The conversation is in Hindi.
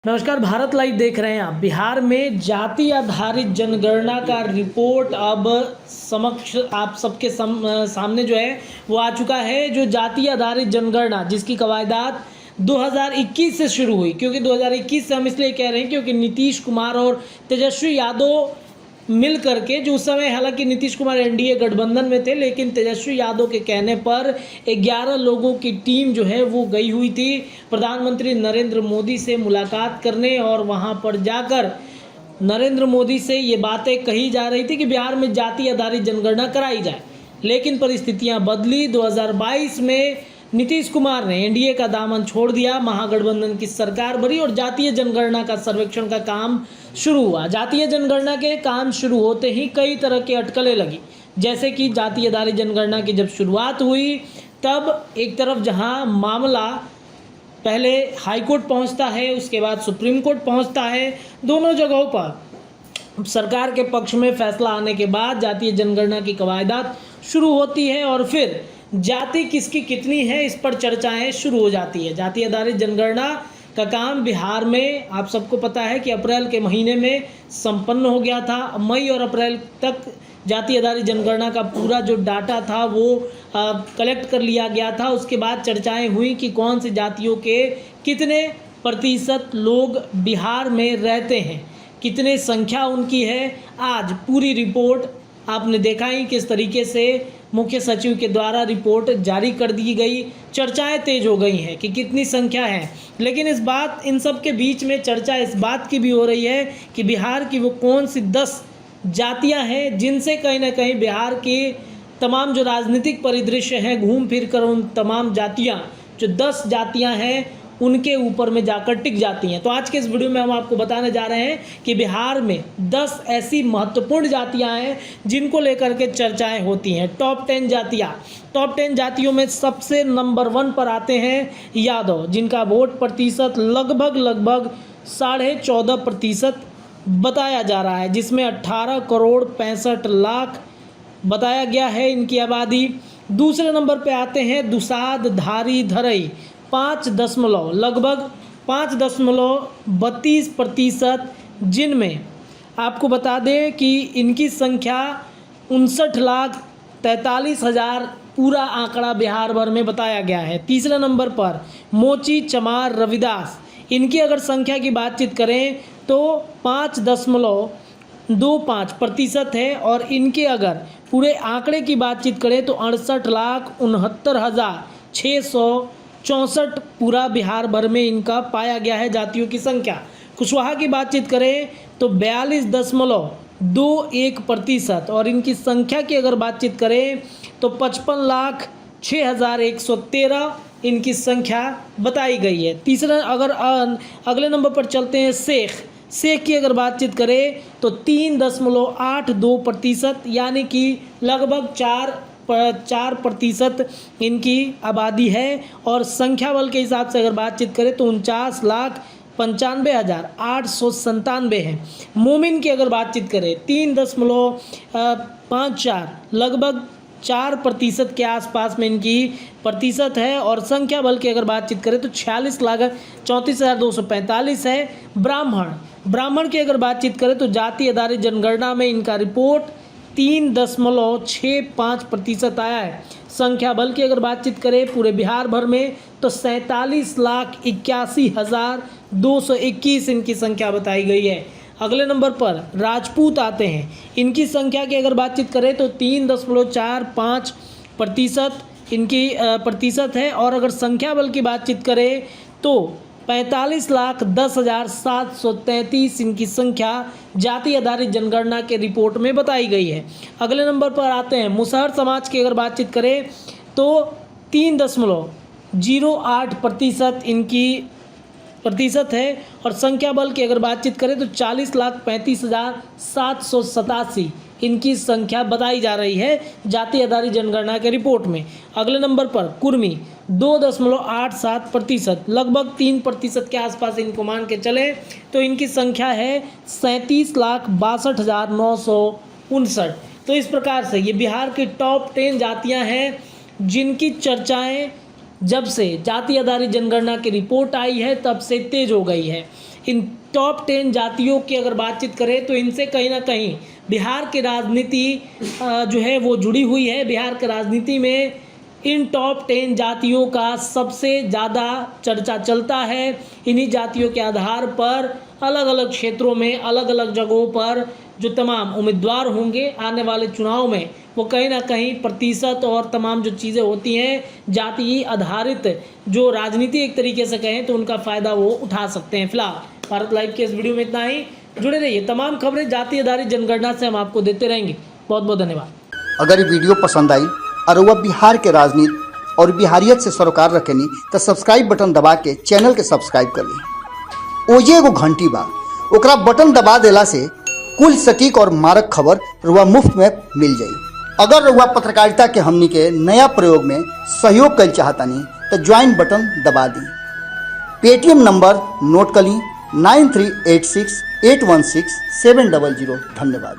नमस्कार, भारत लाइव देख रहे हैं आप। बिहार में जाति आधारित जनगणना का रिपोर्ट अब समक्ष आप सबके सामने जो है वो आ चुका है। जो जाति आधारित जनगणना जिसकी कवायदात 2021 से शुरू हुई, क्योंकि 2021 से हम इसलिए कह रहे हैं क्योंकि नीतीश कुमार और तेजस्वी यादव मिल करके, जो उस समय हालांकि नीतीश कुमार एनडीए गठबंधन में थे, लेकिन तेजस्वी यादव के कहने पर 11 लोगों की टीम जो है वो गई हुई थी प्रधानमंत्री नरेंद्र मोदी से मुलाकात करने, और वहां पर जाकर नरेंद्र मोदी से ये बातें कही जा रही थी कि बिहार में जाति आधारित जनगणना कराई जाए। लेकिन परिस्थितियां बदली। 2022 में नीतीश कुमार ने एनडीए का दामन छोड़ दिया, महागठबंधन की सरकार बनी और जातीय जनगणना का सर्वेक्षण का काम शुरू हुआ। जातीय जनगणना के काम शुरू होते ही कई तरह की अटकलें लगी, जैसे कि जातीय आधारित जनगणना की जब शुरुआत हुई तब एक तरफ जहां मामला पहले हाई कोर्ट पहुंचता है, उसके बाद सुप्रीम कोर्ट पहुंचता है, दोनों जगहों पर सरकार के पक्ष में फैसला आने के बाद जातीय जनगणना की कवायदात शुरू होती है और फिर जाति किसकी कितनी है इस पर चर्चाएं शुरू हो जाती है। जाति आधारित जनगणना का काम बिहार में आप सबको पता है कि अप्रैल के महीने में संपन्न हो गया था। मई और अप्रैल तक जाति आधारित जनगणना का पूरा जो डाटा था वो कलेक्ट कर लिया गया था। उसके बाद चर्चाएं हुई कि कौन सी जातियों के कितने प्रतिशत लोग बिहार में रहते हैं, कितने संख्या उनकी है। आज पूरी रिपोर्ट आपने देखा ही किस तरीके से मुख्य सचिव के द्वारा रिपोर्ट जारी कर दी गई। चर्चाएं तेज हो गई हैं कि कितनी संख्या है, लेकिन इन सब के बीच में चर्चा इस बात की भी हो रही है कि बिहार की वो कौन सी 10 जातियां हैं जिनसे कहीं ना कहीं बिहार के तमाम जो राजनीतिक परिदृश्य हैं, घूम फिर कर उन तमाम जातियां, जो 10 जातियां हैं, उनके ऊपर में जाकर टिक जाती हैं। तो आज के इस वीडियो में हम आपको बताने जा रहे हैं कि बिहार में 10 ऐसी महत्वपूर्ण जातियां हैं जिनको लेकर के चर्चाएं होती हैं। टॉप 10 जातियां। टॉप 10 जातियों में सबसे नंबर 1 पर आते हैं यादव, जिनका वोट प्रतिशत लगभग 14.5% बताया जा रहा है, जिसमें 18 करोड़ 65 लाख बताया गया है इनकी आबादी। दूसरे नंबर पे आते हैं दुसाध धारी धरई, लगभग 5.32%, जिनमें आपको बता दें कि इनकी संख्या 59,43,000 पूरा आंकड़ा बिहार भर में बताया गया है। तीसरे नंबर पर मोची चमार रविदास, इनकी अगर संख्या की बातचीत करें तो 5.25% है, और इनके अगर पूरे आंकड़े की बातचीत करें तो 68,69,664 पूरा बिहार भर में इनका पाया गया है जातियों की संख्या। कुशवाहा की बातचीत करें तो 42.21%, और इनकी संख्या की अगर बातचीत करें तो 55,06,113 इनकी संख्या बताई गई है। तीसरा अगर अगले नंबर पर चलते हैं शेख की अगर बातचीत करें तो 3.82%, यानी कि लगभग 4% इनकी आबादी है, और संख्या बल के हिसाब से अगर बातचीत करें तो 49,95,897 है। मोमिन की अगर बातचीत करें 3.54, लगभग 4% के आसपास में इनकी प्रतिशत है, और संख्या बल की अगर बातचीत करें तो 46,34,245 है। ब्राह्मण की अगर बातचीत करें तो जाति आधारित जनगणना में इनका रिपोर्ट 3.65% आया है। संख्या बल की अगर बातचीत करें पूरे बिहार भर में तो 47,81,221 इनकी संख्या बताई गई है। अगले नंबर पर राजपूत आते हैं। इनकी संख्या की अगर बातचीत करें तो 3.45% इनकी प्रतिशत है, और अगर संख्या बल की बातचीत करें तो 45,10,733 इनकी संख्या जाति आधारित जनगणना के रिपोर्ट में बताई गई है। अगले नंबर पर आते हैं मुसहर समाज की अगर बातचीत करें तो 3.08% इनकी प्रतिशत है, और संख्या बल की अगर बातचीत करें तो 40,35,787 इनकी संख्या बताई जा रही है जाति आधारित जनगणना के रिपोर्ट में। अगले नंबर पर कुर्मी 2.87%, लगभग 3% के आसपास इनको मान के चले तो इनकी संख्या है 37,62,959। तो इस प्रकार से ये बिहार की टॉप 10 जातियां हैं जिनकी चर्चाएं जब से जाति आधारित जनगणना की रिपोर्ट आई है तब से तेज हो गई है। इन टॉप 10 जातियों की अगर बातचीत करें तो इनसे कहीं ना कहीं बिहार की राजनीति जो है वो जुड़ी हुई है। बिहार की राजनीति में इन टॉप 10 जातियों का सबसे ज़्यादा चर्चा चलता है। इन्हीं जातियों के आधार पर अलग अलग क्षेत्रों में, अलग अलग जगहों पर जो तमाम उम्मीदवार होंगे आने वाले चुनाव में, वो कहीं ना कहीं प्रतिशत और तमाम जो चीज़ें होती हैं जाति आधारित जो राजनीति एक तरीके से कहें तो उनका फ़ायदा वो उठा सकते हैं। फिलहाल भारत लाइव के इस वीडियो में इतना ही। जुड़े रहिए, तमाम खबरें जाति आधारित जनगणना से हम आपको देते रहेंगे। बहुत बहुत धन्यवाद। अगर ये वीडियो पसंद आई और वह बिहार के राजनीति और बिहारियत से सरोकार रखेनी तो सब्सक्राइब बटन दबा के चैनल के सब्सक्राइब कर ली। ओजे एगो घंटी बा, ओकरा बटन दबा देला से कुल सटीक और मारक खबर रुआ मुफ्त में मिल जाई। अगर रुआ पत्रकारिता के हमनी के नया प्रयोग में सहयोग कर चाहतानी तो ज्वाइन बटन दबा दी। पेटीएम नंबर नोट कर ली 9386816700। धन्यवाद।